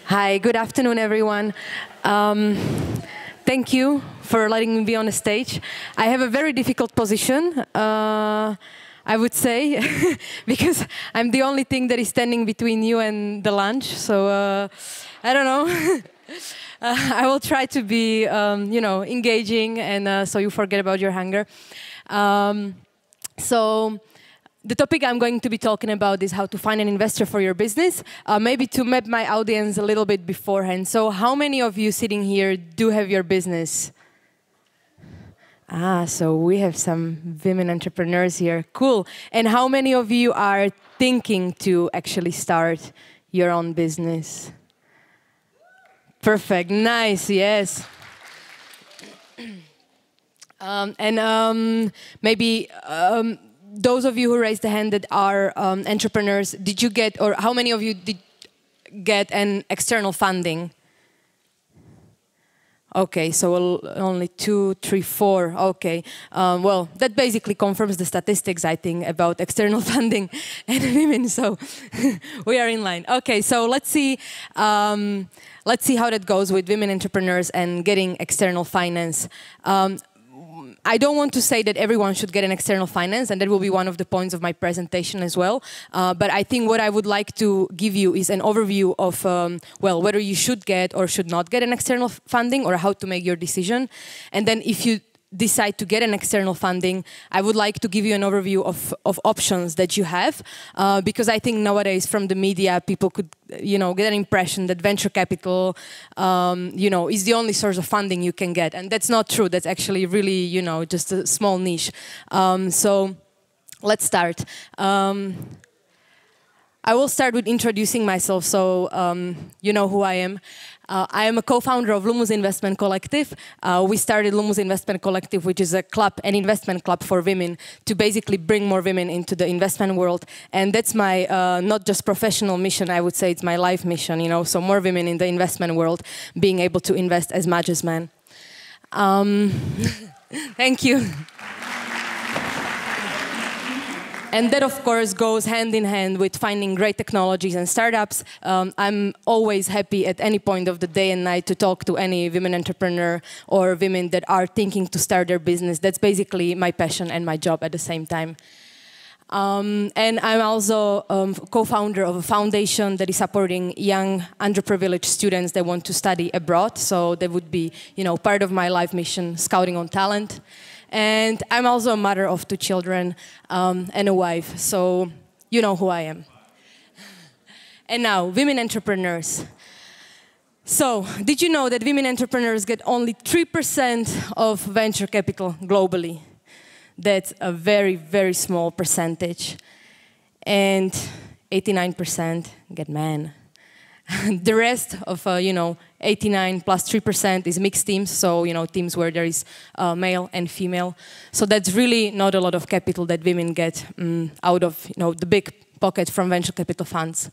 Hi, good afternoon, everyone. Thank you for letting me be on the stage. I have a very difficult position, I would say, because I'm the only thing that is standing between you and the lunch. So I don't know. I will try to be, engaging, and so you forget about your hunger. So the topic I'm going to be talking about is how to find an investor for your business. Maybe to map my audience a little bit beforehand. So how many of you sitting here do have your business? So we have some women entrepreneurs here. Cool. And how many of you are thinking to actually start your own business? Perfect. Nice. Yes. Maybe those of you who raised the hand that are entrepreneurs, did you get, or how many of you did get an external funding? Okay, so only 2, 3, 4. Okay, well, that basically confirms the statistics, I think, about external funding and women. So we are in line. Okay, so let's see how that goes with women entrepreneurs and getting external finance. I don't want to say that everyone should get an external finance, and that will be one of the points of my presentation as well. But I think what I would like to give you is an overview of, whether you should get or should not get an external funding, or how to make your decision. And then if you decide to get an external funding, I would like to give you an overview of options that you have, because I think nowadays from the media people could get an impression that venture capital is the only source of funding you can get, and that's not true. That's actually really just a small niche. So let's start. I will start with introducing myself, so you know who I am. I am a co-founder of LUMUS Investment Collective. We started LUMUS Investment Collective, which is a club, an investment club for women, to basically bring more women into the investment world. And that's my not just professional mission, I would say it's my life mission, so more women in the investment world being able to invest as much as men. Thank you. And that, of course, goes hand in hand with finding great technologies and startups. I'm always happy at any point of the day and night to talk to any women entrepreneur or women that are thinking to start their business. That's basically my passion and my job at the same time. And I'm also co-founder of a foundation that is supporting young underprivileged students that want to study abroad. So that would be, part of my life mission, scouting on talent. And I'm also a mother of 2 children and a wife, so you know who I am. And now, women entrepreneurs. So, did you know that women entrepreneurs get only 3% of venture capital globally? That's a very, very small percentage. And 89% get men. The rest of, 89 plus 3% is mixed teams, so, teams where there is male and female. So that's really not a lot of capital that women get out of, the big pocket from venture capital funds.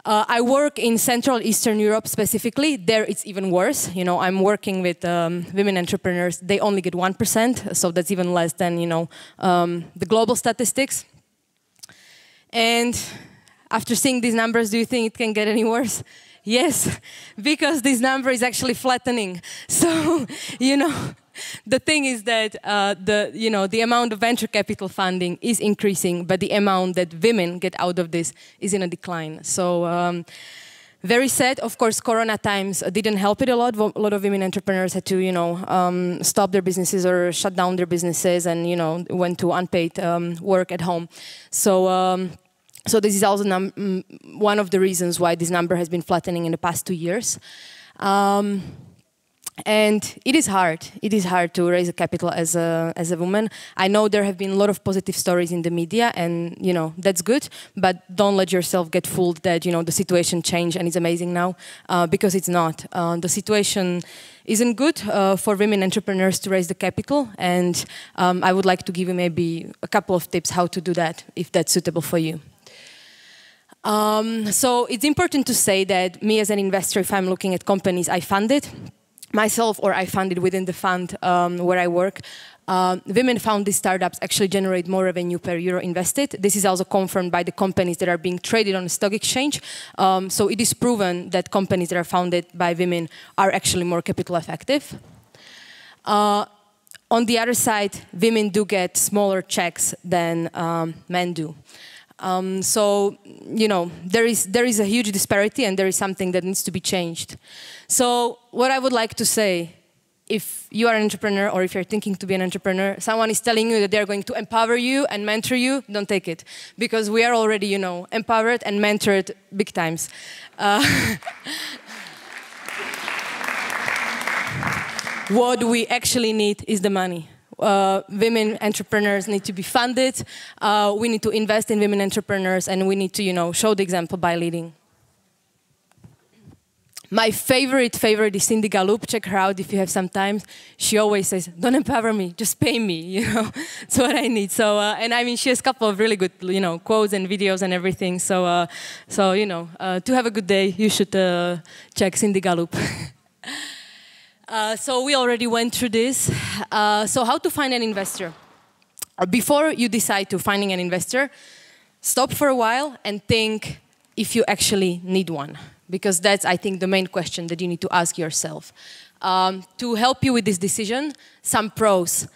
I work in Central Eastern Europe specifically. There it's even worse. I'm working with women entrepreneurs. They only get 1%, so that's even less than, the global statistics. And after seeing these numbers, do you think it can get any worse? Yes, because this number is actually flattening. So, the thing is that the amount of venture capital funding is increasing, but the amount that women get out of this is in a decline. So, very sad. Of course, Corona times didn't help it a lot. A lot of women entrepreneurs had to, stop their businesses or shut down their businesses, and went to unpaid work at home. So this is also one of the reasons why this number has been flattening in the past 2 years. And it is hard. It is hard to raise a capital as a woman. I know there have been a lot of positive stories in the media, and that's good. But don't let yourself get fooled that the situation changed and it's amazing now, because it's not. The situation isn't good for women entrepreneurs to raise the capital, and I would like to give you maybe a couple of tips how to do that if that's suitable for you. So it's important to say that me as an investor, if I'm looking at companies I funded, myself, or I funded within the fund where I work, women founded startups actually generate more revenue per euro invested. This is also confirmed by the companies that are being traded on the stock exchange. So it is proven that companies that are founded by women are actually more capital effective. On the other side, women do get smaller checks than men do. So, you know, there is a huge disparity, and there is something that needs to be changed. So what I would like to say, if you are an entrepreneur or if you're thinking to be an entrepreneur, someone is telling you that they're going to empower you and mentor you, don't take it. Because we are already, you know, empowered and mentored big times. What we actually need is the money. Women entrepreneurs need to be funded. We need to invest in women entrepreneurs, and we need to, you know, show the example by leading. My favorite is Cindy Galup. Check her out if you have some time. She always says, "Don't empower me, just pay me." You know, it's what I need. So, and I mean, she has a couple of really good, you know, quotes and videos and everything. So, you know, to have a good day, you should check Cindy Galup. So we already went through this. So how to find an investor? Before you decide to finding an investor, stop for a while and think if you actually need one. Because that's, I think, the main question that you need to ask yourself. To help you with this decision, some pros.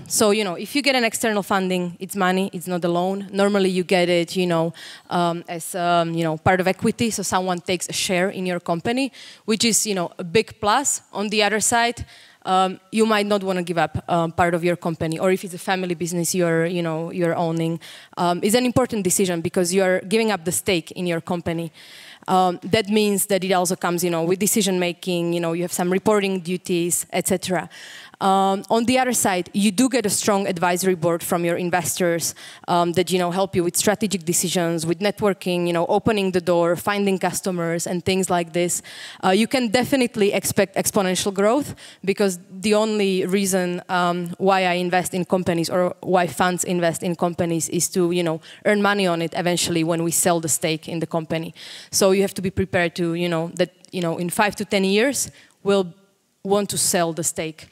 So, you know, if you get an external funding, it's money, it's not a loan. Normally you get it, you know, as, you know, part of equity. So someone takes a share in your company, which is, you know, a big plus. On the other side, you might not want to give up part of your company, or if it's a family business you're owning. It's an important decision because you're giving up the stake in your company. That means that it also comes, you know, with decision making. You know, you have some reporting duties, etc. On the other side, you do get a strong advisory board from your investors that, you know, help you with strategic decisions, with networking, you know, opening the door, finding customers, and things like this. You can definitely expect exponential growth, because the only reason why I invest in companies, or why funds invest in companies, is to, you know, earn money on it eventually when we sell the stake in the company. So you have to be prepared to, you know, that, you know, in 5 to 10 years we'll want to sell the stake.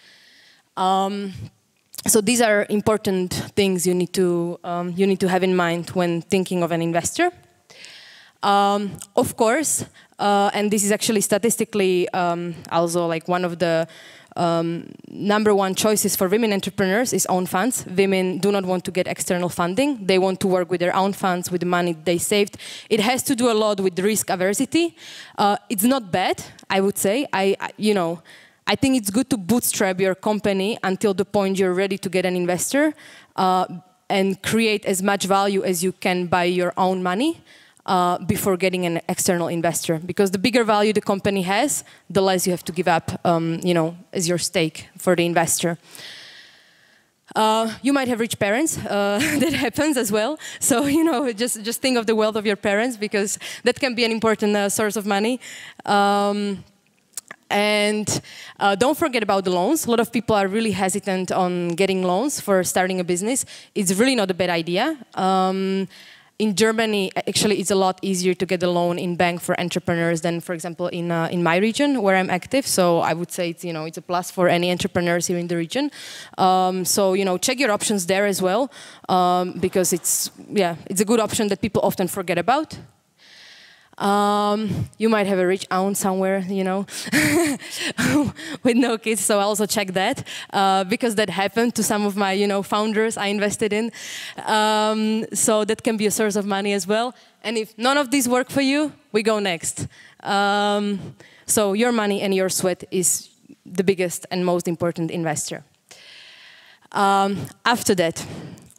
So these are important things you need to have in mind when thinking of an investor. Of course, and this is actually statistically also like one of the #1 choices for women entrepreneurs is own funds. Women do not want to get external funding. They want to work with their own funds, with the money they saved. It has to do a lot with risk aversity. It's not bad, I would say. I think it's good to bootstrap your company until the point you're ready to get an investor and create as much value as you can by your own money before getting an external investor. Because the bigger value the company has, the less you have to give up, you know, as your stake for the investor. You might have rich parents. That happens as well. So, you know, just think of the wealth of your parents, because that can be an important source of money. And don't forget about the loans. A lot of people are really hesitant on getting loans for starting a business. It's really not a bad idea. In Germany, actually, it's a lot easier to get a loan in bank for entrepreneurs than, for example, in my region where I'm active. So I would say it's, you know, it's a plus for any entrepreneurs here in the region. So, you know, check your options there as well, because it's a good option that people often forget about. You might have a rich aunt somewhere, you know, with no kids, so I also check that, because that happened to some of my, you know, founders I invested in. So that can be a source of money as well. And if none of these work for you, we go next. So your money and your sweat is the biggest and most important investor. After that,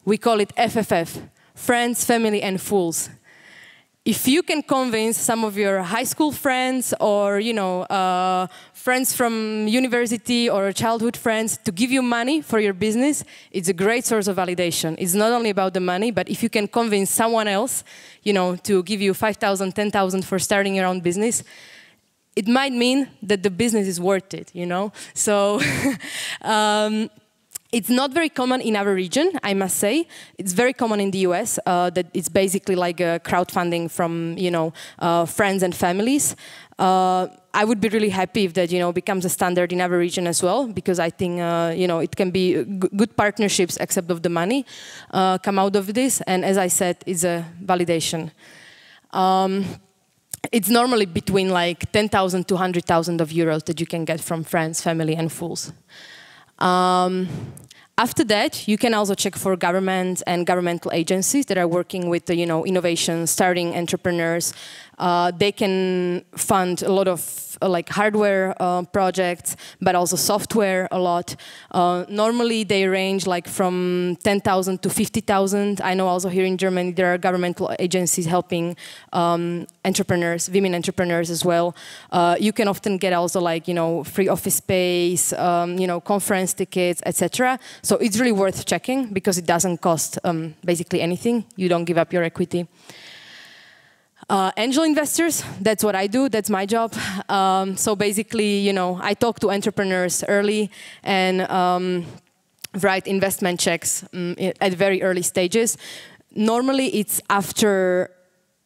we call it FFF, friends, family, and fools. If you can convince some of your high school friends, or, you know, friends from university or childhood friends to give you money for your business, it's a great source of validation. It's not only about the money, but if you can convince someone else, you know, to give you 5,000, 10,000 for starting your own business, it might mean that the business is worth it, you know. So It's not very common in our region, I must say. It's very common in the US, that it's basically like a crowdfunding from, friends and families. I would be really happy if that, becomes a standard in our region as well, because I think, it can be good partnerships, except of the money, come out of this. And as I said, it's a validation. It's normally between like 10,000 to 100,000 of euros that you can get from friends, family, and fools. After that, you can also check for government and governmental agencies that are working with the, innovation, starting entrepreneurs. They can fund a lot of like hardware projects, but also software a lot. Normally, they range like from 10,000 to 50,000. I know also here in Germany there are governmental agencies helping entrepreneurs, women entrepreneurs as well. You can often get also like free office space, conference tickets, etc. So it's really worth checking because it doesn't cost basically anything. You don't give up your equity. Angel investors, that's what I do, that's my job. So basically, I talk to entrepreneurs early and write investment checks at very early stages. Normally, it's after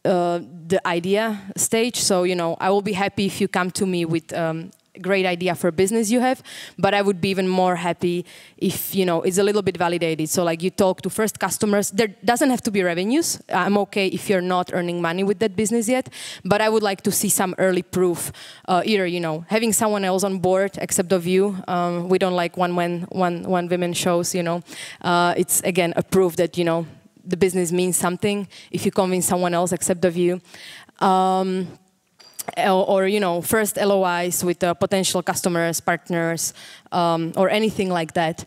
the idea stage. So, I will be happy if you come to me with great idea for business you have, but I would be even more happy if, it's a little bit validated. So like you talk to first customers, there doesn't have to be revenues. I'm okay if you're not earning money with that business yet, but I would like to see some early proof, either, having someone else on board except of you. We don't like one women shows, it's again a proof that, the business means something if you convince someone else except of you. Or first LOIs with potential customers, partners, or anything like that.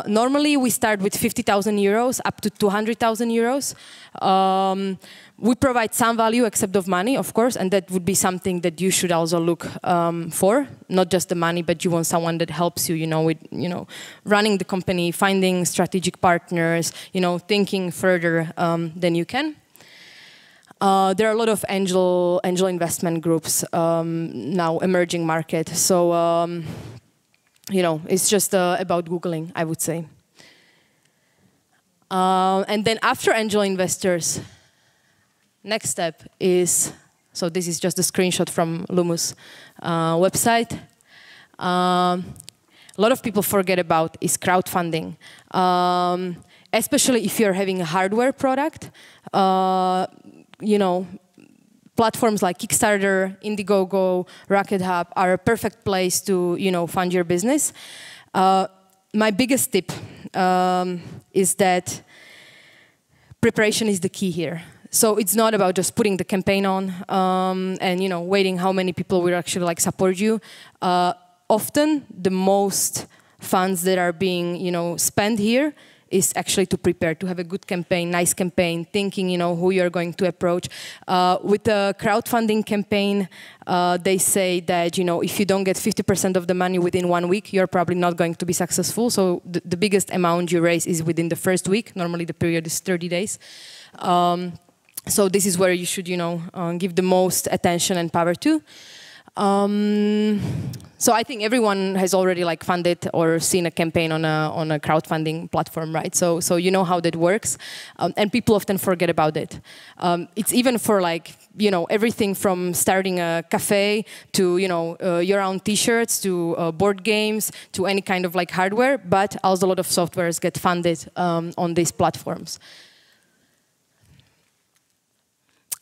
Normally, we start with 50,000 euros up to 200,000 euros. We provide some value except of money, of course, and that would be something that you should also look for. Not just the money, but you want someone that helps you, with running the company, finding strategic partners, thinking further than you can. There are a lot of angel investment groups now emerging market. So, it's just about Googling, I would say. And then after angel investors, next step is, so this is just a screenshot from LUMUS website. A lot of people forget about is crowdfunding. Especially if you're having a hardware product. Platforms like Kickstarter, Indiegogo, Rocket Hub are a perfect place to, fund your business. My biggest tip is that preparation is the key here. So it's not about just putting the campaign on and, waiting how many people will actually support you. Often the most funds that are being, spent here is actually to prepare, to have a good campaign, nice campaign, thinking, who you're going to approach. With the crowdfunding campaign, they say that, if you don't get 50% of the money within 1 week, you're probably not going to be successful. So the biggest amount you raise is within the first week. Normally the period is 30 days. So this is where you should, give the most attention and power to. So I think everyone has already funded or seen a campaign on a crowdfunding platform, right? So you know how that works, and people often forget about it. It's even for everything from starting a cafe to your own T-shirts to board games to any kind of hardware, but also a lot of softwares get funded on these platforms.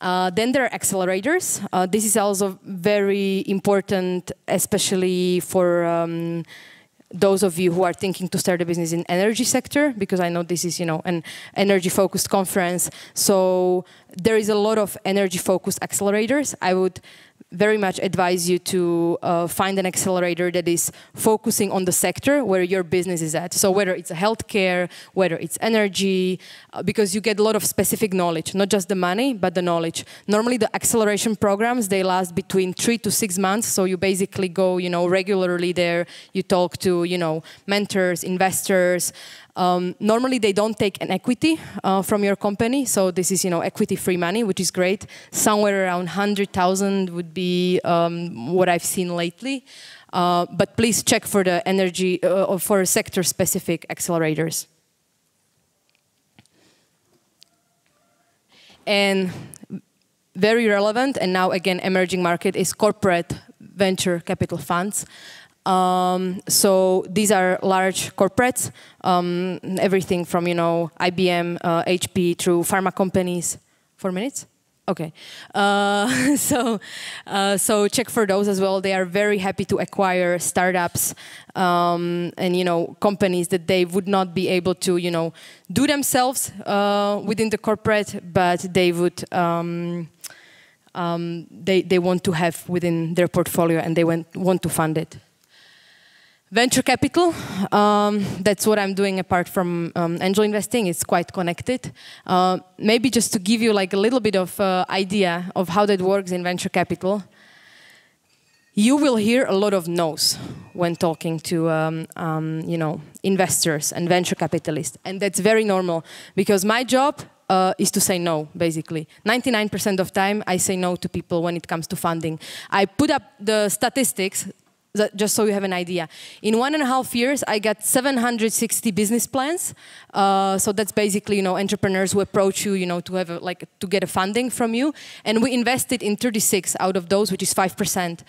Then there are accelerators. This is also very important, especially for those of you who are thinking to start a business in energy sector, because I know this is, an energy-focused conference. So there is a lot of energy-focused accelerators. I would very much advise you to find an accelerator that is focusing on the sector where your business is at. So whether it's a healthcare, whether it's energy, because you get a lot of specific knowledge, not just the money, but the knowledge. Normally the acceleration programs, they last between 3 to 6 months. So you basically go, regularly there, you talk to, mentors, investors. Normally they don't take an equity from your company, so this is equity-free money, which is great. Somewhere around 100,000 would be what I've seen lately. but please check for the energy or for sector-specific accelerators. And very relevant, and now again emerging market, is corporate venture capital funds. So these are large corporates, everything from, you know, IBM, HP, through pharma companies. 4 minutes? Okay. So check for those as well. They are very happy to acquire startups and, you know, companies that they would not be able to, you know, do themselves within the corporate, but they would they want to have within their portfolio, and they want to fund it. Venture capital, that's what I'm doing apart from angel investing. It's quite connected. Maybe just to give you like a little bit of idea of how that works in venture capital, you will hear a lot of no's when talking to you know, investors and venture capitalists, and that's very normal because my job is to say no, basically. 99% of time I say no to people when it comes to funding. I put up the statistics just so you have an idea. In 1.5 years, I got 760 business plans. So that's basically, you know, entrepreneurs who approach you, you know, to have to get a funding from you. And we invested in 36 out of those, which is 5%.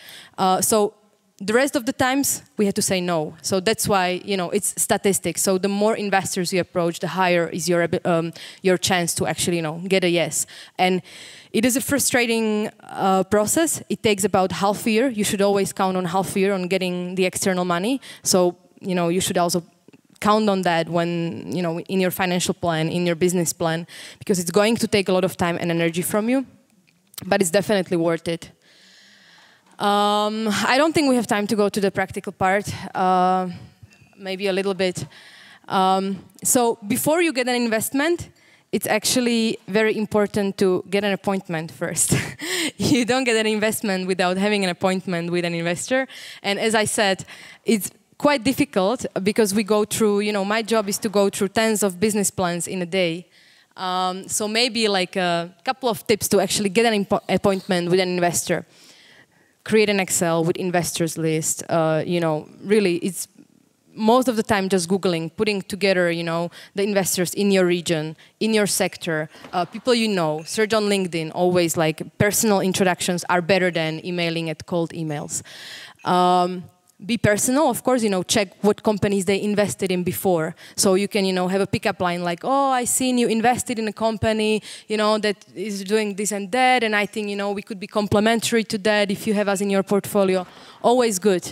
So the rest of the times we had to say no. So that's why, you know, it's statistics. So the more investors you approach, the higher is your chance to actually, you know, get a yes. And it is a frustrating process. It takes about half a year. You should always count on half a year on getting the external money. So, you know, you should also count on that when, you know, in your financial plan, in your business plan, because it's going to take a lot of time and energy from you, but it's definitely worth it. I don't think we have time to go to the practical part, maybe a little bit. So before you get an investment, it's actually very important to get an appointment first. You don't get an investment without having an appointment with an investor. And as I said, it's quite difficult because we go through, you know, my job is to go through tens of business plans in a day. So maybe like a couple of tips to actually get an appointment with an investor. Create an Excel with investors list. You know, really, it's most of the time just Googling, putting together, you know, the investors in your region, in your sector, people you know. Search on LinkedIn. Always like personal introductions are better than emailing at cold emails. Be personal, of course, you know, check what companies they invested in before. So you can, you know, have a pickup line like, oh, I seen you invested in a company, you know, that is doing this and that, and I think, you know, we could be complementary to that if you have us in your portfolio. Always good.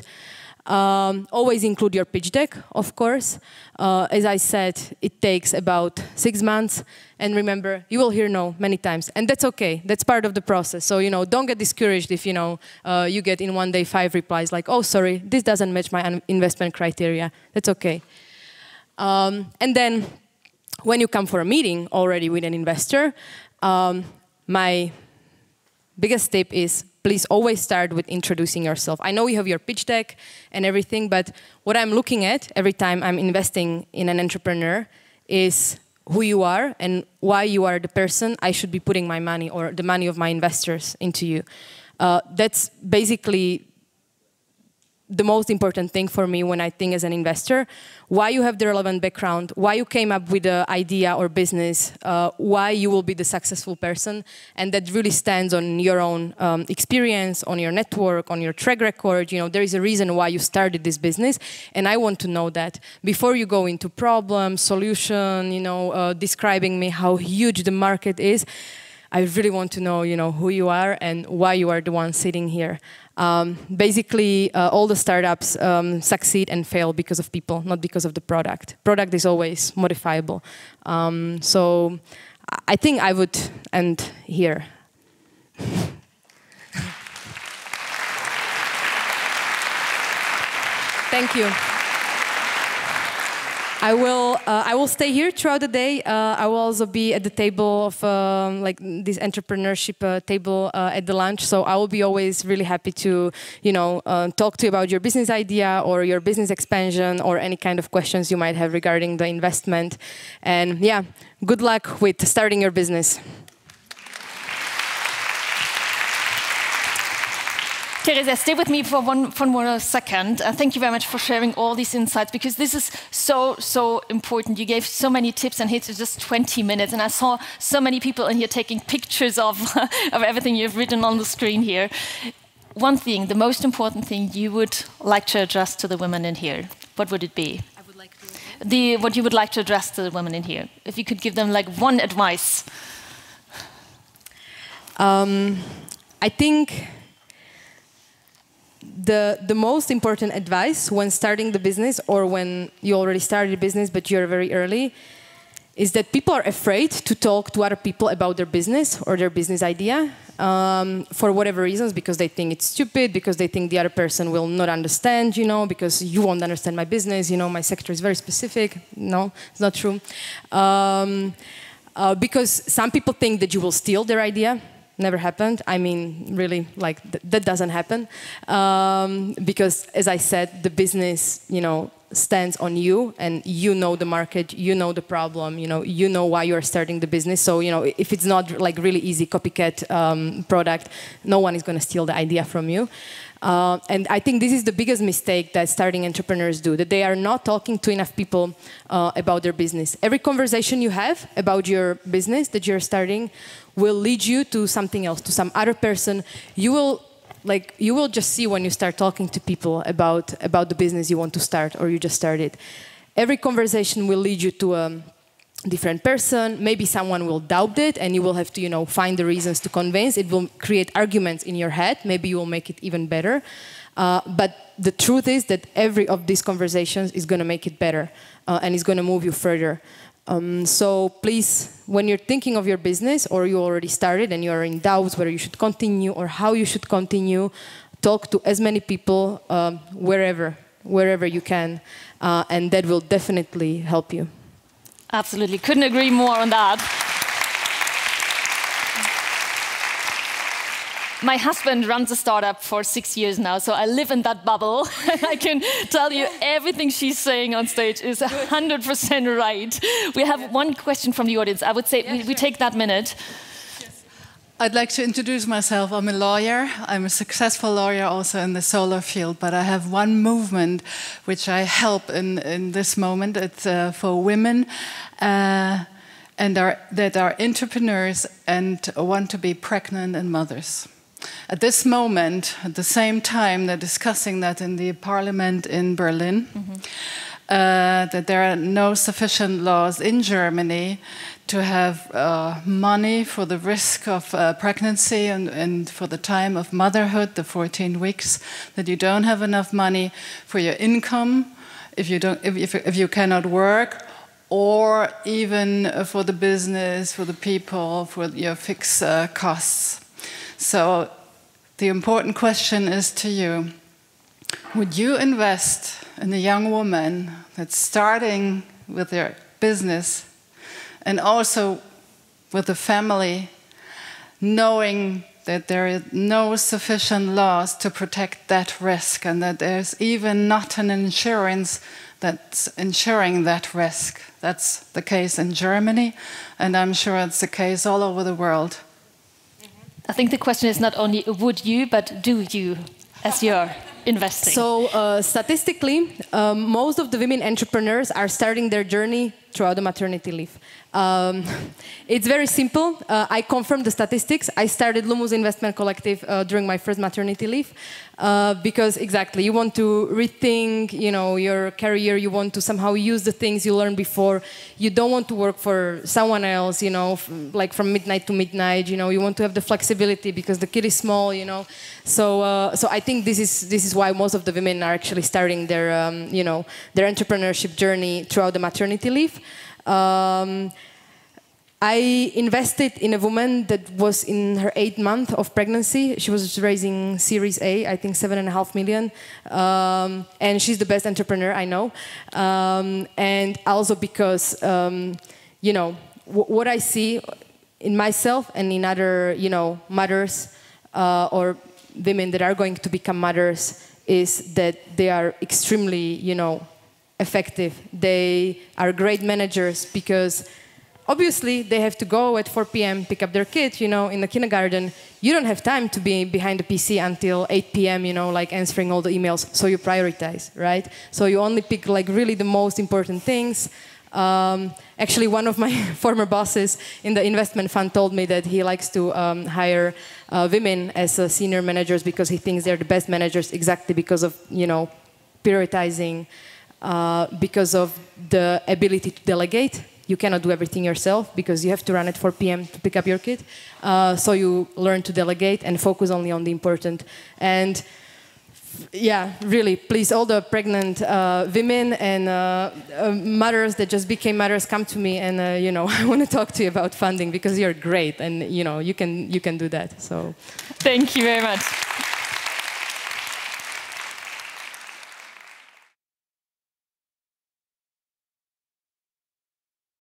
Always include your pitch deck, of course. As I said, it takes about 6 months. And remember, you will hear no many times. And that's okay. That's part of the process. So, you know, don't get discouraged if, you know, you get in one day 5 replies like, oh, sorry, this doesn't match my investment criteria. That's okay. And then when you come for a meeting already with an investor, my biggest tip is please always start with introducing yourself. I know you have your pitch deck and everything, but what I'm looking at every time I'm investing in an entrepreneur is who you are and why you are the person I should be putting my money or the money of my investors into you. That's basically the most important thing for me when I think as an investor, why you have the relevant background, why you came up with the idea or business, why you will be the successful person, and that really stands on your own experience, on your network, on your track record. You know, there is a reason why you started this business, and I want to know that before you go into problem, solution, you know, describing me how huge the market is. I really want to know, you know, who you are and why you are the one sitting here. Basically, all the startups succeed and fail because of people, not because of the product. Product is always modifiable. So I think I would end here. Thank you. I will stay here throughout the day. I will also be at the table of like this entrepreneurship table at the lunch. So I will be always really happy to, you know, talk to you about your business idea or your business expansion or any kind of questions you might have regarding the investment. And yeah, good luck with starting your business. Terezia, stay with me for one more second. Thank you very much for sharing all these insights, because this is so important. You gave so many tips and hints in just 20 minutes, and I saw so many people in here taking pictures of everything you've written on the screen here. One thing, the most important thing you would like to address to the women in here, what would it be? I would like to... What you would like to address to the women in here, if you could give them like one advice. I think the most important advice when starting the business, or when you already started a business but you're very early, is that people are afraid to talk to other people about their business or their business idea for whatever reasons, because they think it's stupid, because they think the other person will not understand, you know, because you won't understand my business, you know, my sector is very specific. No, it's not true. Because some people think that you will steal their idea. Never happened. I mean, really, like, that doesn't happen. Because, as I said, the business, you know, stands on you, and you know the market, you know the problem, you know why you're starting the business. So, you know, if it's not like really easy copycat product, no one is going to steal the idea from you. And I think this is the biggest mistake that starting entrepreneurs do, that they are not talking to enough people about their business. Every conversation you have about your business that you're starting will lead you to something else, to some other person. You will just see when you start talking to people about the business you want to start or you just started. Every conversation will lead you to a different person. Maybe someone will doubt it, and you will have to, you know, find the reasons to convince. It will create arguments in your head. Maybe you will make it even better. But the truth is that every of these conversations is going to make it better and is going to move you further. So please, when you're thinking of your business, or you already started and you're in doubts whether you should continue or how you should continue, talk to as many people wherever you can, and that will definitely help you. Absolutely, couldn't agree more on that. My husband runs a startup for 6 years now, so I live in that bubble. I can tell you everything she's saying on stage is 100% right. We have one question from the audience. I would say we take that minute. Yes. I'd like to introduce myself. I'm a lawyer. I'm a successful lawyer also in the solar field, but I have one movement which I help in this moment. It's for women that are entrepreneurs and want to be pregnant and mothers. At this moment, at the same time, they're discussing that in the parliament in Berlin, that there are no sufficient laws in Germany to have money for the risk of pregnancy and for the time of motherhood, the 14 weeks, that you don't have enough money for your income if you cannot work, or even for the business, for the people, for your fixed costs. So the important question is to you: would you invest in a young woman that's starting with their business and also with a family, knowing that there is no sufficient laws to protect that risk, and that there's even not an insurance that's insuring that risk? That's the case in Germany, and I'm sure it's the case all over the world. I think the question is not only would you, but do you, as you're investing? So statistically, most of the women entrepreneurs are starting their journey throughout the maternity leave. It's very simple. I confirmed the statistics. I started LUMUS Investment Collective during my first maternity leave because exactly, you want to rethink, you know, your career. You want to somehow use the things you learned before. You don't want to work for someone else, you know, like from midnight to midnight. You know, you want to have the flexibility because the kid is small, you know. So I think this is why most of the women are actually starting their you know, their entrepreneurship journey throughout the maternity leave. I invested in a woman that was in her 8th month of pregnancy. She was raising Series A, I think 7.5 million. And she's the best entrepreneur I know. And also because, you know, what I see in myself and in other, you know, mothers or women that are going to become mothers is that they are extremely, you know, effective. They are great managers because obviously, they have to go at 4 p.m., pick up their kid, you know, in the kindergarten. You don't have time to be behind the PC until 8 p.m., you know, like answering all the emails. So you prioritize, right? So you only pick like really the most important things. Actually, one of my former bosses in the investment fund told me that he likes to hire women as senior managers because he thinks they're the best managers exactly because of, you know, prioritizing, because of the ability to delegate. You cannot do everything yourself because you have to run at 4 p.m. to pick up your kid. So you learn to delegate and focus only on the important. And yeah, really, please, all the pregnant women and mothers that just became mothers, come to me, and you know, I want to talk to you about funding because you're great, and you know, you can do that. So, thank you very much.